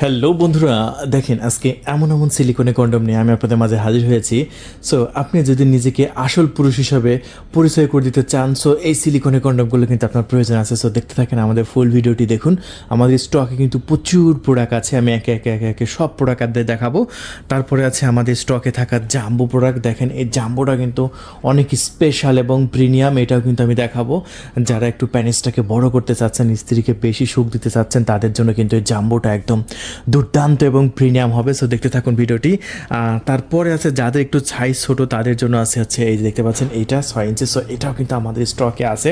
Hello বন্ধুরা, দেখেন আজকে এমন এমন সিলিকনে কন্ডম নিয়ে আমি আপনাদের মাঝে হাজির হয়েছি। সো আপনি যদি নিজেকে আসল পুরুষ হিসাবে পরিচয় করে দিতে চান, সো এই সিলিকনে কন্ডমগুলো কিন্তু আপনার প্রয়োজন আছে। সো দেখতে থাকেন আমাদের ফুল ভিডিওটি দেখুন। আমাদের স্টকে কিন্তু প্রচুর প্রোডাক্ট আছে, আমি একে একে সব প্রোডাক্ট আপনাদের দেখাবো। তারপরে আছে আমাদের স্টকে থাকা জাম্বো প্রোডাক্ট। দেখেন এই জাম্বোটা কিন্তু অনেক স্পেশাল এবং প্রিমিয়াম, এটাও কিন্তু আমি দেখাবো। যারা একটু প্যানিসটাকে বড় করতে চাচ্ছেন, স্ত্রীকে বেশি সুখ দিতে চাচ্ছেন, তাদের জন্য কিন্তু এই জাম্বোটা একদম দুর্দান্ত এবং প্রিমিয়াম হবে। সো দেখতে থাকুন ভিডিওটি। তারপরে আছে যাদের একটু সাইজ ছোটো, তাদের জন্য আছে এই যে দেখতে পাচ্ছেন এইটা 6 ইঞ্চি। সো এটাও কিন্তু আমাদের স্টকে আছে।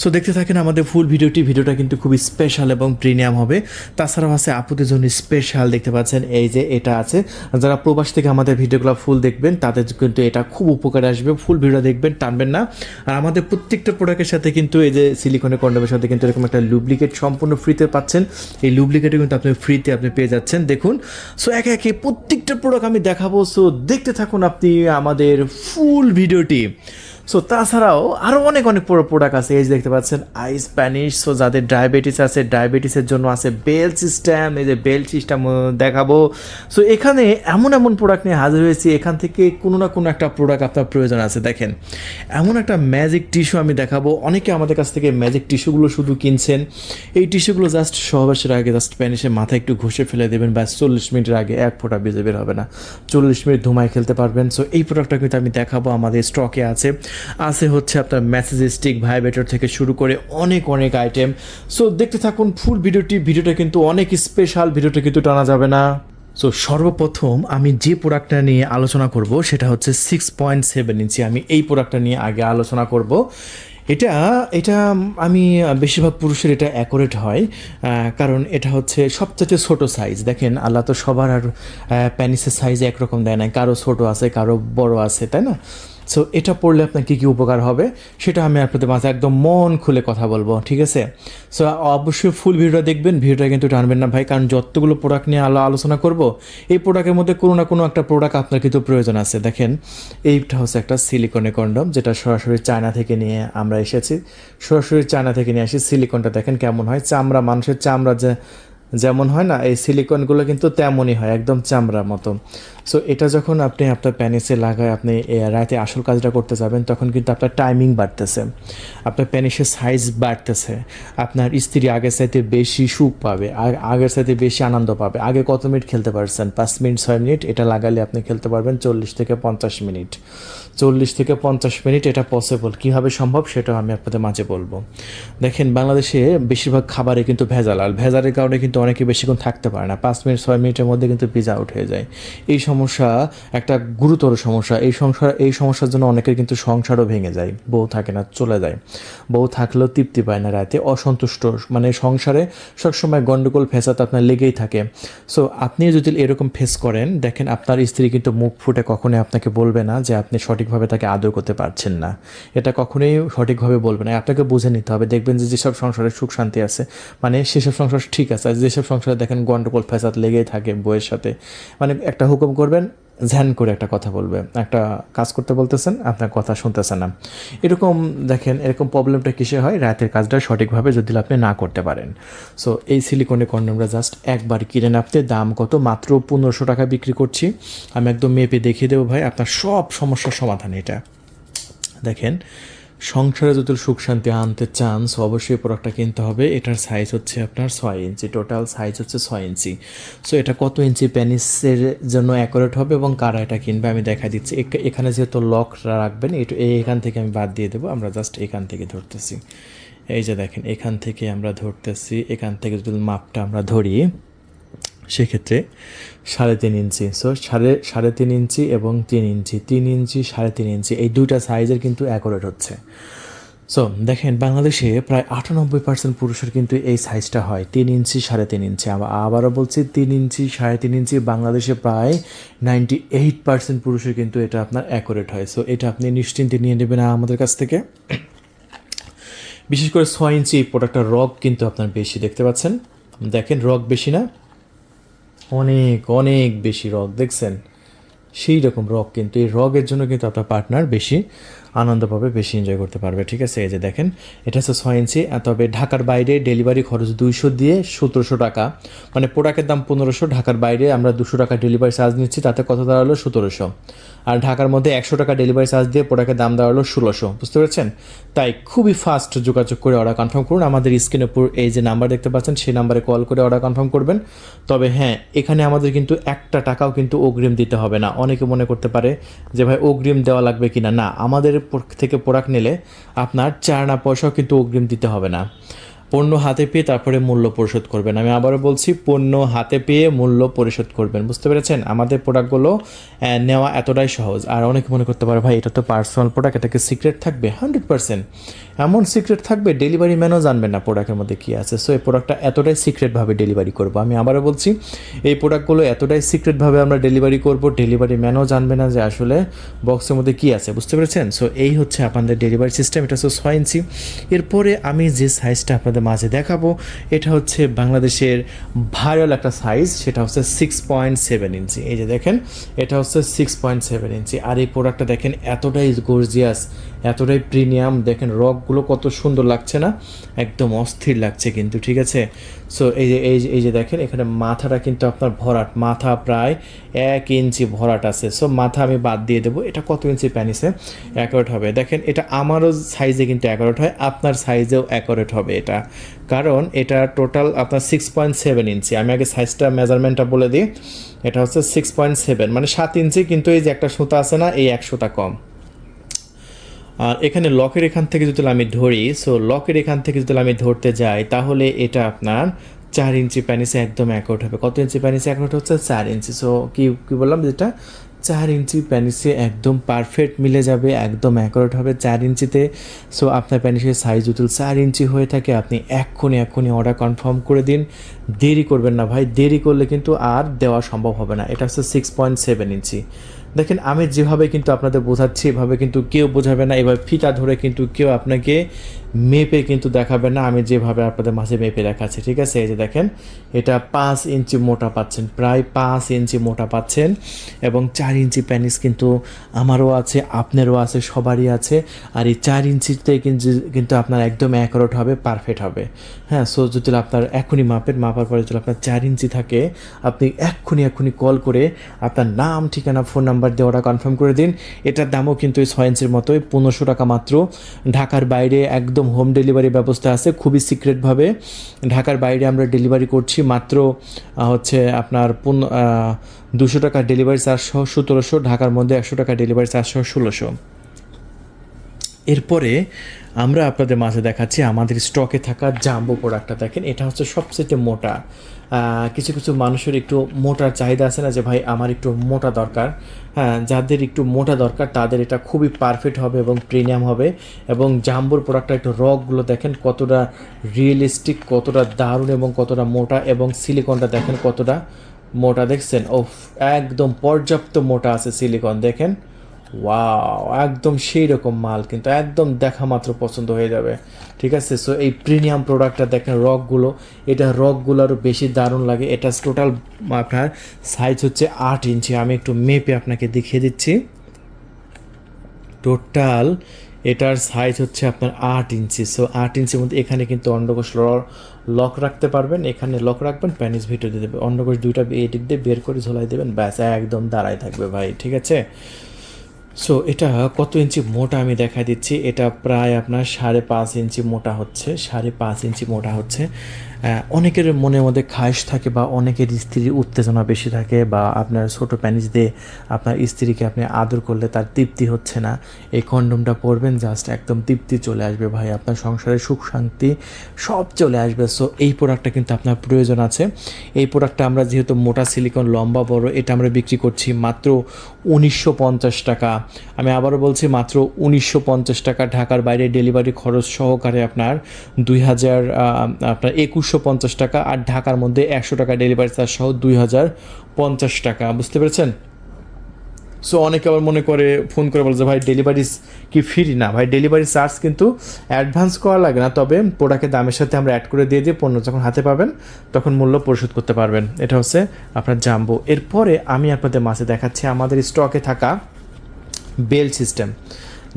সো দেখতে থাকেন আমাদের ফুল ভিডিওটা কিন্তু খুবই স্পেশাল এবং প্রিমিয়াম হবে। তাছাড়াও আছে আপুদের জন্য স্পেশাল, দেখতে পাচ্ছেন এই যে এটা আছে। যারা প্রবাস থেকে আমাদের ভিডিওগুলো ফুল দেখবেন, তাদের কিন্তু এটা খুব উপকারে আসবে। ফুল ভিডিও দেখবেন, টানবেন না। আর আমাদের প্রত্যেকটা প্রোডাক্টের সাথে কিন্তু এই যে সিলিকনের কন্ডমের সাথে কিন্তু এরকম একটা লুব্রিকেট সম্পূর্ণ ফ্রিতে পাচ্ছেন। এই লুব্রিকেটও কিন্তু আপনি ফ্রিতে পেয়ে যাচ্ছেন। দেখুন, সো একে একে প্রত্যেকটা প্রোডাক্ট আমি দেখাবো। সো দেখতে থাকুন আপনি আমাদের ফুল ভিডিওটি। সো তাছাড়াও আরও অনেক প্রোডাক্ট আছে, এই যে দেখতে পাচ্ছেন আইস প্যানিশ। সো যাদের ডায়াবেটিস আছে, ডায়াবেটিসের জন্য আছে বেল সিস্টেম, এই যে বেল সিস্টেম দেখাবো। সো এখানে এমন প্রোডাক্ট নিয়ে হাজির হয়েছি, এখান থেকে কোনো না কোনো একটা প্রোডাক্ট আপনার প্রয়োজন আছে। দেখেন এমন একটা ম্যাজিক টিস্যু আমি দেখাবো। অনেকে আমাদের কাছ থেকে ম্যাজিক টিস্যুগুলো শুধু কিনছেন। এই টিস্যুগুলো জাস্ট সহবাসের আগে জাস্ট প্যানিসের মাথায় একটু ঘষে ফেলে দেবেন, ব্যাস 40 মিনিটের আগে এক ফোঁটা বেজে বের হবে না, 40 মিনিট ধুমায় খেলতে পারবেন। সো এই প্রোডাক্টটা কিন্তু আমি দেখাবো, আমাদের স্টকে আছে হচ্ছে আপনার মেসেজ স্টিক, ভাইব্রেটর থেকে শুরু করে অনেক আইটেম। সো দেখতে থাকুন ফুল ভিডিওটা কিন্তু অনেক স্পেশাল, ভিডিওটা কিন্তু টানা যাবে না। সো সর্বপ্রথম আমি যে প্রোডাক্টটা নিয়ে আলোচনা করব সেটা হচ্ছে 6.7 ইঞ্চি। আমি এই প্রোডাক্টটা নিয়ে আগে আলোচনা করব। এটা এটা আমি বেশিরভাগ পুরুষের এটা অ্যাকোরেট হয়, কারণ এটা হচ্ছে সবচেয়ে ছোট সাইজ। দেখেন আল্লাহ তো সবার আর প্যানিসের সাইজ একরকম দেয় না, কারো ছোট আছে, কারো বড় আছে, তাই না? সো এটা পড়লে আপনার কী কী উপকার হবে সেটা আমি আপনাদের মাঝে একদম মন খুলে কথা বলবো, ঠিক আছে? সো অবশ্যই ফুল ভিডিওটা দেখবেন, ভিডিওটা কিন্তু টানবেন না ভাই, কারণ যতগুলো প্রোডাক্ট নিয়ে আলোচনা করব, এই প্রোডাক্টের মধ্যে কোনো না কোনো একটা প্রোডাক্ট আপনার কিন্তু প্রয়োজন আছে। দেখেন এইটা হচ্ছে একটা সিলিকনের কন্ডম, যেটা সরাসরি চায়না থেকে নিয়ে আমরা এসেছি, সরাসরি চায়না থেকে নিয়ে আসি। সিলিকনটা দেখেন কেমন হয়, চামড়া, মানুষের চামড়া যেমন হয় না, এই সিলিকনগুলো কিন্তু তেমনই হয়, একদম চামড়ার মতো। সো এটা যখন আপনি আপনার প্যানিসে লাগায় আপনি রাতে আসল কাজটা করতে যাবেন, তখন কিন্তু আপনার টাইমিং বাড়তেছে, আপনার প্যানিসের সাইজ বাড়তেছে, আপনার স্ত্রী আগের চাইতে বেশি সুখ পাবে, আগের চাইতে বেশি আনন্দ পাবে। আগে কত মিনিট খেলতে পারছেন? 5 মিনিট 6 মিনিট। এটা লাগালে আপনি খেলতে পারবেন 40 থেকে 50 মিনিট। 40 থেকে 50 মিনিট এটা পসিবল। কীভাবে সম্ভব সেটাও আমি আপনাদের মাঝে বলবো। দেখেন বাংলাদেশে বেশিরভাগ খাবারে কিন্তু ভেজাল, আর ভেজালের কারণে কিন্তু অনেকে বেশিক্ষণ থাকতে পারে না, 5 মিনিট 6 মিনিটের মধ্যে কিন্তু পিজা আউট হয়ে যায়। এই সমস্যা একটা গুরুতর সমস্যা। এই সমস্যার জন্য অনেকের কিন্তু সংসারও ভেঙে যায়, বউ থাকে না, চলে যায়। বউ থাকলেও তৃপ্তি পায় না, রাতে অসন্তুষ্ট, মানে সংসারে সবসময় গন্ডগোল ফেসাদ আপনার লেগেই থাকে। সো আপনি যদি এরকম ফেস করেন, দেখেন আপনার স্ত্রী কিন্তু মুখ ফুটে কখনোই আপনাকে বলবে না যে আপনি সঠিকভাবে তাকে আদর করতে পারছেন না, এটা কখনোই সঠিকভাবে বলবে না। আপনাকে বুঝে নিতে হবে। দেখবেন যে যেসব সংসারে সুখ শান্তি আছে, মানে সেসব সংসার ঠিক আছে, আর যেসব সংসারে দেখেন গন্ডগোল ফেসাদ লেগেই থাকে বউয়ের সাথে, মানে একটা হুকুম করবেন, ধ্যান করে একটা কথা বলবে, একটা কাজ করতে বলতেছেন, আপনার কথা শুনতেছে না, এরকম। দেখেন এরকম প্রবলেমটা কিসে হয়? রাতের কাজটা সঠিকভাবে যদি আপনি না করতে পারেন। সো এই সিলিকনের কন্ডমটা জাস্ট একবার কিনেন আপনি, দাম কত? মাত্র 1500 টাকা বিক্রি করছি। আমি একদম মেপে দেখিয়ে দেবো ভাই, আপনার সব সমস্যার সমাধান এটা। দেখেন সংসারে যদি সুখ শান্তি আনতে চান, সো অবশ্যই প্রোডাক্টটা কিনতে হবে। এটার সাইজ হচ্ছে আপনার 6 ইঞ্চি, টোটাল সাইজ হচ্ছে 6 ইঞ্চি। সো এটা কত ইঞ্চি প্যানিসের জন্য অ্যাকুরেট হবে এবং কারা এটা কিনবে আমি দেখা দিচ্ছি। এখানে যেহেতু লক রাখবেন, এখান থেকে আমি বাদ দিয়ে দেবো, আমরা জাস্ট এখান থেকে ধরতেছি। এই যে দেখেন এখান থেকে আমরা ধরতেছি, এখান থেকে যদি মাপটা আমরা ধরি সেক্ষেত্রে 3.5 ইঞ্চি। সো 3.5 ইঞ্চি এবং 3 ইঞ্চি, 3 ইঞ্চি 3.5 ইঞ্চি, এই দুইটা সাইজের কিন্তু অ্যাকুরেট হচ্ছে। সো দেখেন বাংলাদেশে প্রায় 98% পুরুষের কিন্তু এই সাইজটা হয়, 3 ইঞ্চি 3.5 ইঞ্চি। আবারও বলছি 3 ইঞ্চি 3.5 ইঞ্চি, বাংলাদেশে প্রায় 98% পুরুষের কিন্তু এটা আপনার অ্যাকুরেট হয়। সো এটা আপনি নিশ্চিন্তে নিয়ে নেবেন আমাদের কাছ থেকে। বিশেষ করে 6 ইঞ্চি এই প্রোডাক্টটার রগ কিন্তু আপনার বেশি, দেখতে পাচ্ছেন, দেখেন রগ বেশি না? অনেক বেশি রগ, দেখছেন সেই রকম রগ, কিন্তু এই রগের জন্য কিন্তু আপনার পার্টনার বেশি আনন্দভাবে বেশি এনজয় করতে পারবে। ঠিক আছে, এই যে দেখেন এটা হচ্ছে 6 ইঞ্চি, তবে ঢাকার বাইরে ডেলিভারি খরচ 200 দিয়ে 1700 টাকা, মানে প্রোডাক্টের দাম 1500, ঢাকার বাইরে আমরা 200 টাকা ডেলিভারি চার্জ নিচ্ছি, তাতে কত দাঁড়ালো 1700। আর ঢাকার মধ্যে 100 টাকা ডেলিভারি চার্জ দিয়ে প্রোডাক্টের দাম দাঁড়ালো 1600। বুঝতে পেরেছেন? তাই খুবই ফাস্ট যোগাযোগ করে অর্ডার কনফার্ম করুন। আমাদের স্ক্রিনের উপর এই যে নাম্বার দেখতে পাচ্ছেন সেই নাম্বারে কল করে অর্ডার কনফার্ম করবেন। তবে হ্যাঁ, এখানে আমাদের কিন্তু একটা টাকাও কিন্তু অগ্রিম দিতে হবে না। অনেকে মনে করতে পারে যে ভাই অগ্রিম দেওয়া লাগবে কিনা, না, আমাদের থেকে প্রোডাক্ট নিলে আপনার চার পয়সাও কিন্তু অগ্রিম দিতে হবে না। পণ্য হাতে পেয়ে তারপরে মূল্য পরিশোধ করবেন। আমি আবারও বলছি, পণ্য হাতে পেয়ে মূল্য পরিশোধ করবেন। বুঝতে পেরেছেন? আমাদের প্রোডাক্টগুলো নেওয়া এতটাই সহজ। আর অনেকে মনে করতে পারে ভাই এটা তো পার্সোনাল প্রোডাক্ট, এটাকে সিক্রেট থাকবে। 100% এমন সিক্রেট থাকবে, ডেলিভারি ম্যানও জানবেন না প্রোডাক্টের মধ্যে কী আছে। সো এই প্রোডাক্টটা এতটাই সিক্রেটভাবে ডেলিভারি করবো। আমি আবারও বলছি, এই প্রোডাক্টগুলো এতটাই সিক্রেটভাবে আমরা ডেলিভারি করব, ডেলিভারি ম্যানও জানবে না যে আসলে বক্সের মধ্যে কী আছে। বুঝতে পেরেছেন? সো এই হচ্ছে আপনাদের ডেলিভারি সিস্টেম। এটা হচ্ছে 6 ইঞ্চি। এরপরে আমি যে সাইজটা আপনাদের মাঝে দেখাবো, এটা হচ্ছে বাংলাদেশের ভাইরাল একটা সাইজ, সেটা হচ্ছে 6.7 ইঞ্চি। এই যে দেখেন, এটা হচ্ছে 6.7 ইঞ্চি। আর এই প্রোডাক্টটা দেখেন এতটাই গর্জিয়াস, এতটাই প্রিমিয়াম। দেখেন রকগুলো কত সুন্দর লাগছে না? একদম অস্থির লাগছে কিন্তু। ঠিক আছে, সো এই যে দেখেন এখানে মাথাটা কিন্তু আপনার ভরাট, মাথা প্রায় 1 ইঞ্চি ভরাট আছে। সো মাথা আমি বাদ দিয়ে দেবো। এটা কত ইঞ্চি প্যানিসে অ্যাকোরেট হবে? দেখেন এটা আমারও সাইজে কিন্তু অ্যাকোরেট হয়, আপনার সাইজেও অ্যাকোরেট হবে এটা, কারণ এটা টোটাল আপনার 6.7 ইঞ্চি। আমি আগে সাইজটা মেজারমেন্টটা বলে দিই। এটা হচ্ছে 6.7, মানে 7 ইঞ্চি, কিন্তু এই যে একটা সুতা আছে না, এই 1 সুতা কম। আর এখানে লকের এখান থেকে যদি আমি ধরি, সো লকের এখান থেকে যদি আমি ধরতে যাই, তাহলে এটা আপনার 4 ইঞ্চি প্যানিসে একদম অ্যাকোরেট হবে। কত ইঞ্চি প্যানিসে অ্যাকোরেট হচ্ছে? 4 ইঞ্চি। সো কি বললাম, যেটা 4 ইঞ্চি প্যানিসে একদম পারফেক্ট মিলে যাবে, একদম অ্যাকোরেট হবে 4 ইঞ্চিতে। সো আপনার প্যানিসের সাইজ যদি 4 ইঞ্চি হয়ে থাকে, আপনি এক্ষুনি অর্ডার কনফার্ম করে দিন। দেরি করবেন না ভাই, দেরি করলে কিন্তু আর দেওয়া সম্ভব হবে না। এটা হচ্ছে 6.7 ইঞ্চি। দেখেন আমি যেভাবে কিন্তু আপনাদের বোঝাচ্ছি, এভাবে কিন্তু কেউ বোঝাবে না, এভাবে ফিতা ধরে কিন্তু কেউ আপনাকে মেপে কিন্তু দেখাবে না। আমি যেভাবে আপনাদের মাঝে মেপে দেখাচ্ছি, ঠিক আছে? এই যে দেখেন, এটা 5 ইঞ্চি মোটা পাচ্ছেন, প্রায় 5 ইঞ্চি মোটা পাচ্ছেন, এবং 4 ইঞ্চি প্যানিস কিন্তু আমারও আছে, আপনারও আছে, সবারই আছে। আর এই 4 ইঞ্চিতে কিন্তু আপনার একদম অ্যাকোরেট হবে, পারফেক্ট হবে। হ্যাঁ, সো যদি আপনার এখনই মাপার পরে যদি আপনার 4 ইঞ্চি থাকে, আপনি এক্ষুনি কল করে আপনার নাম, ঠিকানা, ফোন নাম্বার দিয়ে ওটা কনফার্ম করে দিন। এটার দামও কিন্তু এই 6 ইঞ্চির মতোই 1500 টাকা মাত্র। ঢাকার বাইরে একদম হোম ডেলিভারি ব্যবস্থা আছে, খুবই সিক্রেটভাবে ঢাকার বাইরে আমরা ডেলিভারি করছি। মাত্র হচ্ছে আপনার 200 টাকা ডেলিভারি চার্জ সহ 1700, ঢাকার মধ্যে 100 টাকা ডেলিভারি চার্জ সহ 1600। এরপরে আমরা আপনাদের মাঝে দেখাচ্ছি আমাদের স্টকে থাকা জাম্বো প্রোডাক্টটা। দেখেন এটা হচ্ছে সবচেয়ে মোটা। কিছু মানুষের একটু মোটার চাহিদা আছে না, যে ভাই আমার একটু মোটা দরকার। হ্যাঁ, যাদের একটু মোটা দরকার তাদের এটা খুবই পারফেক্ট হবে এবং প্রিমিয়াম হবে। এবং জাম্বোর প্রোডাক্টটা একটু রকগুলো দেখেন কতটা রিয়েলিস্টিক, কতটা দারুণ এবং কতটা মোটা, এবং সিলিকনটা দেখেন কতটা মোটা। দেখছেন? ও একদম পর্যাপ্ত মোটা আছে সিলিকন। দেখেন, ওয়াও, একদম সেই রকম মাল, কিন্তু একদম দেখা মাত্র পছন্দ হয়ে যাবে। ঠিক আছে, সো এই প্রিমিয়াম প্রোডাক্টটা দেখেন রকগুলো, এটা রকগুলো আরও বেশি দারুণ লাগে। এটা টোটাল আপনার সাইজ হচ্ছে 8 ইঞ্চি। আমি একটু মেপে আপনাকে দেখিয়ে দিচ্ছি। টোটাল এটার সাইজ হচ্ছে আপনার 8 ইঞ্চি। সো 8 ইঞ্চির মধ্যে এখানে কিন্তু অন্ডকোষ লক রাখতে পারবেন, এখানে লক রাখবেন, প্যানিস ভিতরে দিয়ে দেবেন, অন্ডকোষ দুইটা এই দিক দিয়ে বের করে ঝোলাই দেবেন, ব্যাস একদম দাঁড়ায় থাকবে ভাই। ঠিক আছে, সো এটা কত ইঞ্চি মোটা আমি দেখা দিচ্ছি। এটা প্রায় আপনার 5.5 ইঞ্চি মোটা হচ্ছে, 5.5 ইঞ্চি মোটা হচ্ছে। অনেকের মনের মধ্যে খায়েশ থাকে, বা অনেকের স্ত্রীর উত্তেজনা বেশি থাকে, বা আপনার ছোটো প্যানিস দিয়ে আপনার স্ত্রীকে আপনি আদর করলে তার তৃপ্তি হচ্ছে না, এই কন্ডোমটা পরবেন, জাস্ট একদম তৃপ্তি চলে আসবে ভাই, আপনার সংসারে সুখ শান্তি সব চলে আসবে। সো এই প্রোডাক্টটা কিন্তু আপনার প্রয়োজন আছে। এই প্রোডাক্টটা আমরা যেহেতু মোটা সিলিকন, লম্বা বড়, এটা আমরা বিক্রি করছি মাত্র 1950 টাকা। আমি আবারও বলছি, মাত্র 1950 টাকা। ঢাকার বাইরে ডেলিভারি খরচ সহকারে আপনার 2150 টাকা, আর ঢাকার মধ্যে 100 টাকা ডেলিভারি চার্জ সহ 2050 টাকা। বুঝতে পেরেছেন? সো অনেকে আবার মনে করে, ফোন করে বলে যে ভাই ডেলিভারি কি ফ্রি? না ভাই, ডেলিভারি চার্জ কিন্তু অ্যাডভান্স করা লাগে না, তবে প্রোডাক্টের দামের সাথে আমরা অ্যাড করে দিয়ে পণ্য যখন হাতে পাবেন তখন মূল্য পরিশোধ করতে পারবেন। এটা হচ্ছে আপনার জাম্বো। এরপরে আমি আপনাদের মাঝে দেখাচ্ছি আমাদের স্টকে থাকা বেল্ট সিস্টেম।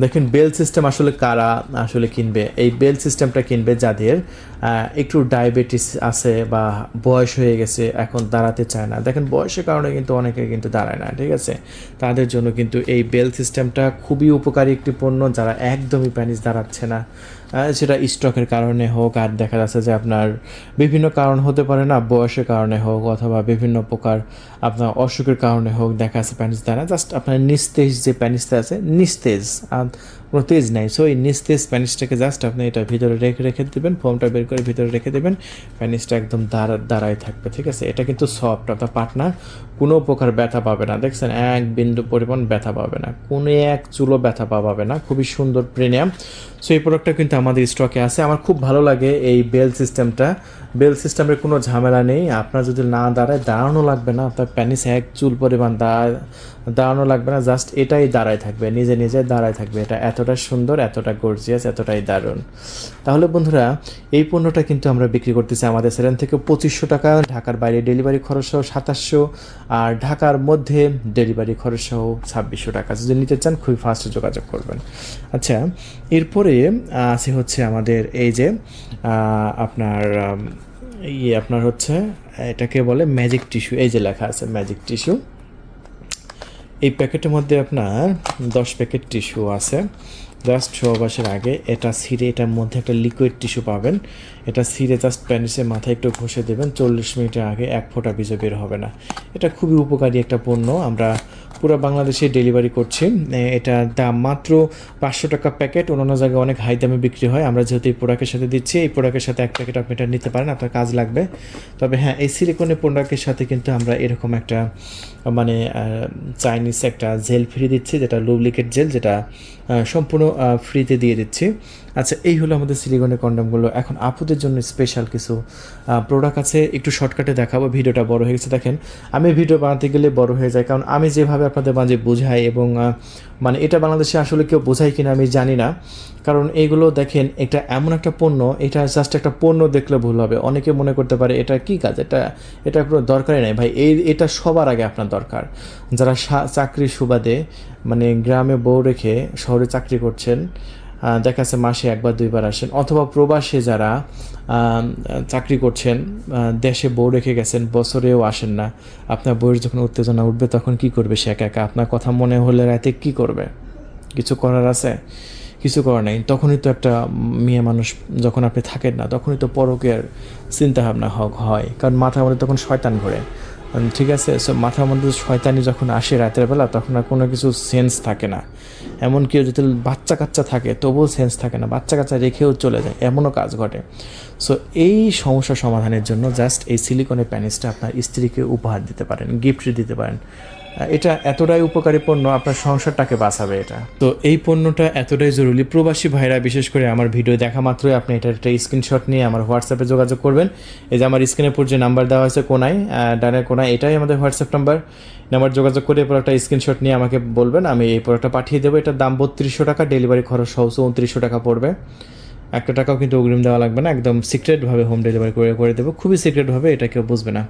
দেখেন বেল সিস্টেম আসলে কারা আসলে কিনবে, এই বেল সিস্টেমটা কিনবে যাদের একটু ডায়াবেটিস আছে বা বয়স হয়ে গেছে, এখন দাঁড়াতে চায় না। দেখেন বয়সের কারণে কিন্তু অনেকে কিন্তু দাঁড়ায় না, ঠিক আছে, তাদের জন্য কিন্তু এই বেল সিস্টেমটা খুবই উপকারী একটি পণ্য। যারা একদমই প্যানিস দাঁড়াচ্ছে না, সেটা স্ট্রোকের কারণে হোক, আর দেখা যাচ্ছে যে আপনার বিভিন্ন কারণ হতে পারে না, বয়সের কারণে হোক অথবা বিভিন্ন প্রকার আপনার অসুখের কারণে হোক, দেখা যাচ্ছে প্যানিস দাঁড়ায়, জাস্ট আপনার নিস্তেজ যে প্যানিসটা আছে, নিস্তেজ আর কোনো তেজ নাই, সো এই নিস্তেজ প্যানিসটাকে জাস্ট আপনি এটা ভিতরে রেখে দেবেন, ফোমটা বের করে ভিতরে রেখে দেবেন, প্যানিসটা একদম দাঁড়ায় থাকবে, ঠিক আছে। এটা কিন্তু সফট, আপনার পার্টনার কোনো প্রকার ব্যথা পাবে না, দেখছেন এক বিন্দু পরিমাণ ব্যথা পাবে না, কোনো এক চুলো ব্যথা পাবে না, খুবই সুন্দর প্রিমিয়াম। সো এই প্রোডাক্টটা কিন্তু আমাদের স্টকে আছে। আমার খুব ভালো লাগে এই বেল সিস্টেমটা। বেল সিস্টেমের কোনো ঝামেলা নেই, আপনার যদি না দাঁড়ানো লাগবে না, আপনার প্যানিস এক চুল পরিমাণ দাঁড়ানো লাগবে না, জাস্ট এটাই দাঁড়ায় থাকবে, নিজে নিজে দাঁড়ায় থাকবে। এটা এতটা সুন্দর, এতটা গর্জিয়াস, এতটাই দারুণ। তাহলে বন্ধুরা, এই পণ্যটা কিন্তু আমরা বিক্রি করতেছি আমাদের সেখান থেকে 2500 টাকা, ঢাকার বাইরে ডেলিভারি খরচ সহ 2700, আর ঢাকার মধ্যে ডেলিভারি খরচ সহ 2600 টাকা। যদি নিতে চান খুবই ফাস্ট যোগাযোগ করবেন। আচ্ছা, এরপরে আছে হচ্ছে আমাদের এই যে আপনার হচ্ছে এটাকে বলে ম্যাজিক টিস্যু, এই যে লেখা আছে ম্যাজিক টিস্যু। এই প্যাকেটের মধ্যে আপনার 10 প্যাকেট টিস্যু আছে। জাস্ট সহবাসের আগে এটা ছিঁড়ে, এটার মধ্যে একটা লিকুইড টিস্যু পাবেন, এটা ছিঁড়ে জাস্ট প্যানিসের মাথায় একটু ঘষে দেবেন, 40 মিনিটের আগে এক ফোঁটা বীজও বের হবে না। এটা খুবই উপকারী একটা পণ্য, আমরা পুরো বাংলাদেশে ডেলিভারি করছি। এটার দাম মাত্র 500 টাকা প্যাকেট, অন্যান্য জায়গায় অনেক হাই দামে বিক্রি হয়। আমরা যেহেতু এই প্রোডাক্টের সাথে দিচ্ছি, এই প্রোডাক্টের সাথে এক প্যাকেট আপনি এটা নিতে পারেন, আপনার কাজ লাগবে। তবে হ্যাঁ, এই সিলিকনের প্রোডাক্টের সাথে কিন্তু আমরা এরকম একটা মানে চাইনিজ একটা জেল ফ্রি দিচ্ছি, যেটা লুব্রিকেট জেল, যেটা সম্পূর্ণ ফ্রিতে দিয়ে দিচ্ছি। আচ্ছা, এই হলো আমাদের সিলিকনের কন্ডমগুলো। এখন আপুদের জন্য স্পেশাল কিছু প্রোডাক্ট আছে, একটু শর্টকাটে দেখাবো, ভিডিওটা বড় হয়ে গেছে। দেখেন, আমি ভিডিও বানাতে গেলে বড় হয়ে যায়, কারণ আমি যেভাবে আপনাদের মাঝে বোঝাই, এবং মানে এটা বাংলাদেশে আসলে কেউ বোঝায় কিনা আমি জানি না, কারণ এইগুলো দেখেন, এটা এমন একটা পণ্য, এটা জাস্ট একটা পণ্য দেখলে ভুল হবে, অনেকে মনে করতে পারে এটা কী কাজ, এটা কোনো দরকারই নাই ভাই। এটা সবার আগে আপনার দরকার, যারা চাকরির সুবাদে মানে গ্রামে বউ রেখে শহরে চাকরি করছেন, দেখা যাচ্ছে মাসে একবার দুইবার আসেন, অথবা প্রবাসে যারা চাকরি করছেন, দেশে বউ রেখে গেছেন, বছরেও আসেন না, আপনার বউয়ের যখন উত্তেজনা উঠবে তখন কি করবে সে একা একা, আপনার কথা মনে হলে রাতে কি করবে, কিছু করার আছে? কিছু করার নেই। তখনই তো একটা মেয়ে মানুষ, যখন আপনি থাকেন না, তখনই তো পরকের চিন্তাভাবনা হয়, কারণ মাথার মধ্যে তখন শয়তান ঘোরে, ঠিক আছে। সো মাথার মধ্যে শয়তানি যখন আসে রাতের বেলা, তখন আর কোনো কিছু সেন্স থাকে না। এমন কেউ যদি বাচ্চা কাচ্চা থাকে তবুও সেন্স থাকে না, বাচ্চা কাচ্চা রেখেও চলে যায়, এমনও কাজ ঘটে। সো এই সমস্যা সমাধানের জন্য জাস্ট এই সিলিকনের প্যানিসটা আপনার স্ত্রীকে উপহার দিতে পারেন, গিফট দিতে পারেন। এটা এতটাই উপকারী পণ্য, আপনার সংসারটাকে বাঁচাবে এটা। তো এই পণ্যটা এতটাই জরুরি, প্রবাসী ভাইরা বিশেষ করে আমার ভিডিও দেখা মাত্রই আপনি এটার একটা স্ক্রিনশট নিয়ে আমার হোয়াটসঅ্যাপে যোগাযোগ করবেন। এই যে আমার স্ক্রিনের উপর যে নাম্বার দেওয়া হয়েছে কোনায়, ডানের কোনায়, এটাই আমাদের হোয়াটসঅ্যাপ নাম্বার যোগাযোগ করে এরপর একটা স্ক্রিনশট নিয়ে আমাকে বলবেন, আমি এই প্রোডাক্টটা পাঠিয়ে দেবো। এটার দাম 3200 টাকা, ডেলিভারি খরচ সহ 2900 টাকা পড়বে। একটা টাকাও কিন্তু অগ্রিম দেওয়া লাগবে না, একদম সিক্রেটভাবে হোম ডেলিভারি করে দেবো, খুবই সিক্রেটভাবে, এটা কেউ বুঝবে না।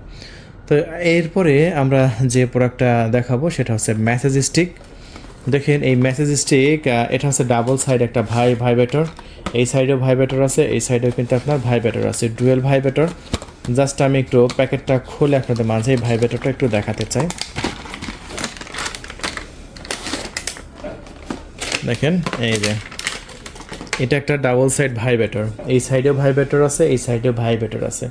তো এরপরে আমরা যে প্রোডাক্টটা দেখাবো সেটা হচ্ছে ম্যাসেজ স্টিক। দেখেন, এই ম্যাসেজ স্টিক, এটা হচ্ছে ডাবল সাইড একটা ভাইব্রেটর, এই সাইডেও ভাইব্রেটর আছে, এই সাইডেও কিন্তু আপনার ভাইব্রেটর আছে, ডুয়েল ভাইব্রেটর। জাস্ট আমি একটু প্যাকেটটা খুলে আপনাদের মাঝে এই ভাইব্রেটরটা একটু দেখাতে চাই। দেখেন, এই যে এটা একটা ডাবল সাইড ভাইব্রেটর, এই সাইডেও ভাইব্রেটর আছে, এই সাইডেও ভাইব্রেটর আছে,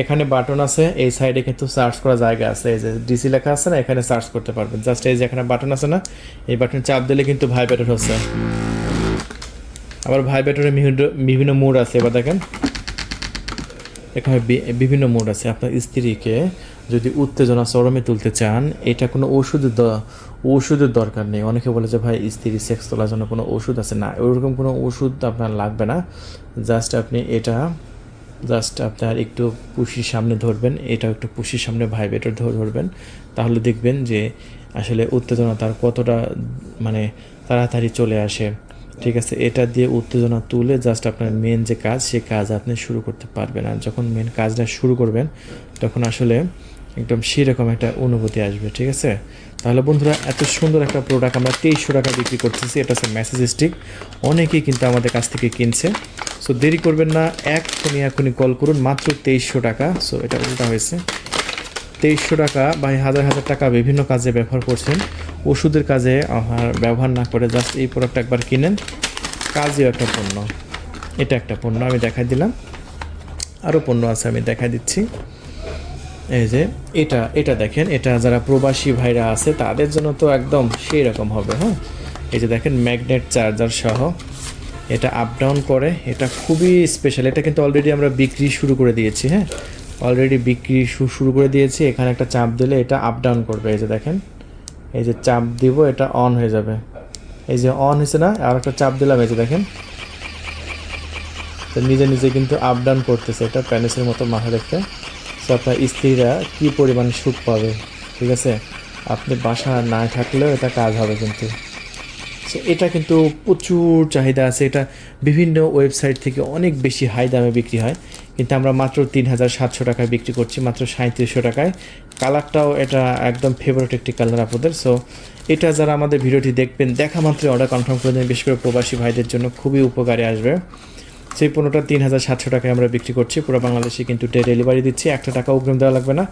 এখানে বাটন আছে, এই সাইডে কিন্তু সার্চ করার জায়গা আছে, এই যে ডিসি লেখা আছে না, এখানে সার্চ করতে পারবেন। জাস্ট এই যে এখানে বাটন আছে না, এই বাটনে চাপ দিলে কিন্তু ভাইব্রেটর হচ্ছে। আবার ভাইব্রেটরের বিভিন্ন মোড আছে, এবার দেখেন এখানে বিভিন্ন মোড আছে। আপনার স্ত্রীকে যদি উত্তেজনা চরমে তুলতে চান, এটা কোনো ওষুধের দরকার নেই। অনেকে বলে যে ভাই স্ত্রী সেক্স তোলার জন্য কোনো ওষুধ আছে, না, ওরকম কোনো ওষুধ আপনার লাগবে না। জাস্ট আপনি এটা আপনার একটু পুশির সামনে ধরবেন, এটাও একটু পুশির সামনে ভাইব্রেটর ধরবেন, তাহলে দেখবেন যে আসলে উত্তেজনা তার কতটা মানে তাড়াতাড়ি চলে আসে, ঠিক আছে। এটা দিয়ে উত্তেজনা তুলে জাস্ট আপনার মেন যে কাজ, সে কাজ আপনি শুরু করতে পারবেন। আর যখন মেন কাজটা শুরু করবেন, তখন আসলে একদম সেরকম একটা অনুভূতি আসবে, ঠিক আছে? তাহলে বন্ধুরা, এত সুন্দর একটা প্রোডাক্ট আমরা 2300 টাকা বিক্রি করতেছি। এটা হচ্ছে মেসেজ স্টিক। অনেকেই কিন্তু আমাদের কাছ থেকে কিনছে। সো দেরি করবেন না, এখনই কল করুন, মাত্র 2300 টাকা। সো এটা উল্টা হয়েছে, 2300 টাকা ভাই, হাজার হাজার টাকা বিভিন্ন কাজে ব্যবহার করছেন, ওষুধের কাজে ব্যবহার না করে জাস্ট এই প্রোডাক্ট একবার কিনেন, কাজেও একটা পণ্য। এটা একটা পণ্য আমি দেখাই দিলাম, আরও পণ্য আছে আমি দেখাই দিচ্ছি। এই যে এটা দেখেন, এটা যারা প্রবাসী ভাইরা আছে তাদের জন্য তো একদম সেই রকম হবে। হ্যাঁ, এই যে দেখেন ম্যাগনেট চার্জার সহ, এটা আপ ডাউন করে, এটা খুবই স্পেশাল। এটা কিন্তু অলরেডি আমরা বিক্রি শুরু করে দিয়েছি। হ্যাঁ, অলরেডি বিক্রি শুরু করে দিয়েছি। এখানে একটা চাপ দিলে এটা আপ ডাউন করবে। এই যে দেখেন, এই যে চাপ দিব, এটা অন হয়ে যাবে। এই যে অন হয়েছে না, আর একটা চাপ দিলাম, এই যে দেখেন তো নিজে নিজে কিন্তু আপ ডাউন করতেছে। এটা প্যানিসের মতো মাথা দেখতে। সো আপনার স্ত্রীরা কী পরিমাণ সুখ পাবে, ঠিক আছে? আপনি বাসা না থাকলেও এটা কাজ হবে কিন্তু। সো এটা কিন্তু প্রচুর চাহিদা আছে। এটা বিভিন্ন ওয়েবসাইট থেকে অনেক বেশি হাই দামে বিক্রি হয়, কিন্তু আমরা মাত্র 3700 টাকায় বিক্রি করছি, মাত্র 3700 টাকায়। কালারটাও এটা একদম ফেভারিট একটি কালার আপনাদের। সো এটা যারা আমাদের ভিডিওটি দেখবেন, দেখা মাত্রই অর্ডার কনফার্ম করে দেন, বিশেষ করে প্রবাসী ভাইদের জন্য খুবই উপকারে আসবে। সেই পণ্যটা 3700 টাকায় আমরা বিক্রি করছি। পুরো বাংলাদেশে কিন্তু ডেলিভারি দিচ্ছি, 1 টাকা অগ্রিম দেওয়া লাগবে না,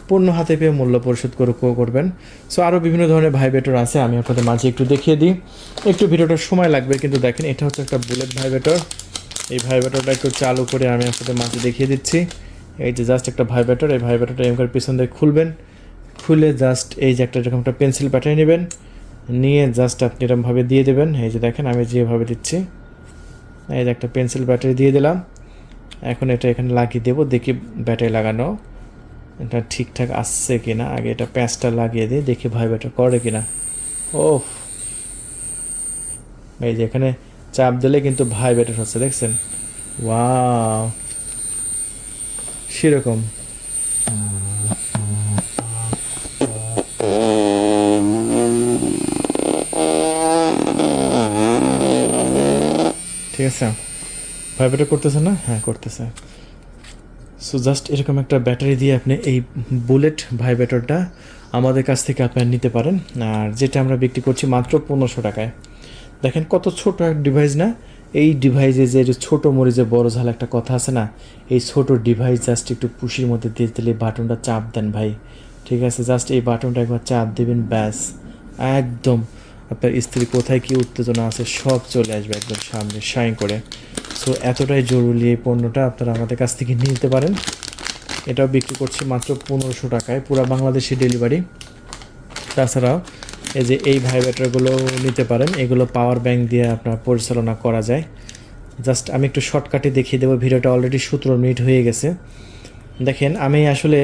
পণ্য হাতে পেয়ে মূল্য পরিশোধ করবেন। সো আরও বিভিন্ন ধরনের ভাইব্রেটর আছে, আমি আপনাদের মাঝে একটু দেখিয়ে দিই। একটু ভিডিওটার সময় লাগবে, কিন্তু দেখেন এটা হচ্ছে একটা বুলেট ভাইব্রেটর। এই ভাইব্রেটরটা একটু চালু করে আমি আপনাদের মাঝে দেখিয়ে দিচ্ছি। এই যে জাস্ট একটা ভাইব্রেটর, এই ভাইব্রেটরটা এমকার পিছন দিয়ে খুলবেন, খুলে জাস্ট এই যে এরকম একটা পেন্সিল ব্যাটারি নেবেন, নিয়ে জাস্ট আপনি এরকমভাবে দিয়ে দেবেন। এই যে দেখেন আমি যেভাবে দিচ্ছি, এই যে একটা পেন্সিল ব্যাটারি দিয়ে দিলাম। এখন এটা এখানে লাগিয়ে দেবো, দেখি ব্যাটারি লাগানো এটা ঠিকঠাক আসছে কিনা। আগে এটা প্যাঁচটা লাগিয়ে দিই, দেখি ভাইব্রেটর করে কিনা। ও, এই যে এখানে চাপ দিলে কিন্তু ভাইব্রেটর হচ্ছে, দেখছেন? ওয়াও, সেরকম। ঠিক আছে, ভাইব্রেটর করতেছে না? হ্যাঁ, করতেছে। সো জাস্ট এরকম একটা ব্যাটারি দিয়ে আপনি এই বুলেট ভাইব্রেটরটা আমাদের কাছ থেকে আপনারা নিতে পারেন। আর যেটা আমরা বিক্রি করছি মাত্র 1500 টাকায়। দেখেন কত ছোট একটা ডিভাইস না? এই ডিভাইসে যে ছোটো মরিচে বড় ঝাল একটা কথা আছে না, এই ছোট ডিভাইস জাস্ট একটু পুশির মধ্যে দিয়ে দিলে বাটনটা চাপ দেন ভাই, ঠিক আছে? জাস্ট এই বাটনটা একবার চাপ দেবেন, ব্যাস একদম আপনার স্ত্রী কোথায় কী উত্তেজনা আছে সব চলে আসবে একদম সামনে শাইন করে। সো এতটাই জরুরি এই পণ্যটা, আপনারা আমাদের কাছ থেকে নিতে পারেন। এটাও বিক্রি করছি মাত্র 1500 টাকায়, পুরো বাংলাদেশে ডেলিভারি। তাছাড়াও এই যে এই ভাইব্রেটরগুলো নিতে পারেন, এগুলো পাওয়ার ব্যাংক দিয়ে আপনার পরিচালনা করা যায়। জাস্ট আমি একটু শর্টকাটে দেখিয়ে দেবো, ভিডিওটা অলরেডি 17 মিনিট হয়ে গেছে। দেখেন আমি আসলে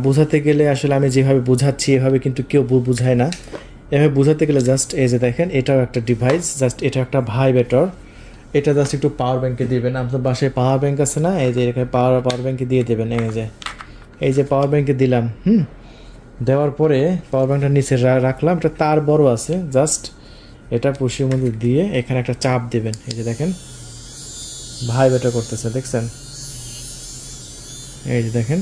বোঝাতে গেলে আসলে আমি যেভাবে বোঝাচ্ছি এভাবে কিন্তু কেউ বোঝায় না। এভাবে বোঝাতে গেলে জাস্ট এই যে দেখেন, এটাও একটা ডিভাইস, জাস্ট এটা একটা ভাইব্রেটর। এটা জাস্ট একটু পাওয়ার ব্যাংকে দিবেন, আপনার বাসায় পাওয়ার ব্যাংক আছে না, এই যে এখানে পাওয়ার ব্যাংকে দিয়ে দেবেন। এই যে পাওয়ার ব্যাংকে দিলাম, দেওয়ার পরে পাওয়ার ব্যাংকটা নিচে রাখলাম, এটা তার বড় আছে, জাস্ট এটা পুশির মধ্যে দিয়ে এখানে একটা চাপ দেবেন। এই যে দেখেন ভাইব্রেটর করতেছে, দেখছেন? এই যে দেখেন,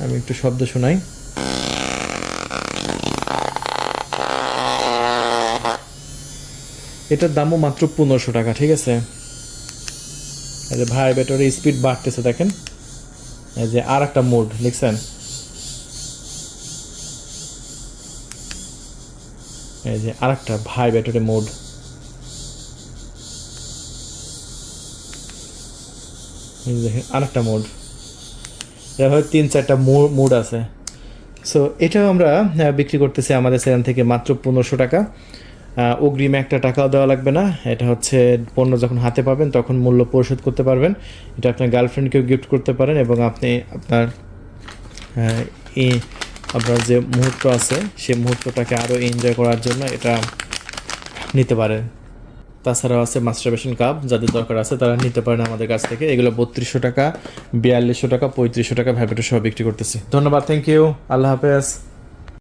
আমি একটু শব্দ শোনাই। এটার দামও মাত্র 1500 টাকা, ঠিক আছে? এই যে ভাইব্রেটরের স্পিড বাড়তেছে, দেখেন এই যে আর একটা মোড, দেখছেন? এই যে আর একটা ভাইব্রেটরের মোড, এই যে দেখেন আর একটা মোড, এভাবে 3-4টা মোড আছে। সো এটাও আমরা বিক্রি করতেছি আমাদের সেখান থেকে মাত্র 1500 টাকা। অগ্রিম 1 টাকাও দেওয়া লাগবে না। এটা হচ্ছে পণ্য যখন হাতে পাবেন তখন মূল্য পরিশোধ করতে পারবেন। এটা আপনার গার্লফ্রেন্ডকেও গিফট করতে পারেন, এবং আপনি আপনার যে মুহূর্ত আছে সেই মুহূর্তটাকে আরও এনজয় করার জন্য এটা নিতে পারেন। তাছাড়াও আছে মাস্টারবেশন কাপ, যাদের দরকার আছে তারা নিতে পারেন আমাদের কাছ থেকে। এগুলো 3200 টাকা, 4200 টাকা, 3500 টাকা ভাইব্রেটর সহ বিক্রি করতেছি। ধন্যবাদ, থ্যাংক ইউ, আল্লাহ হাফেজ।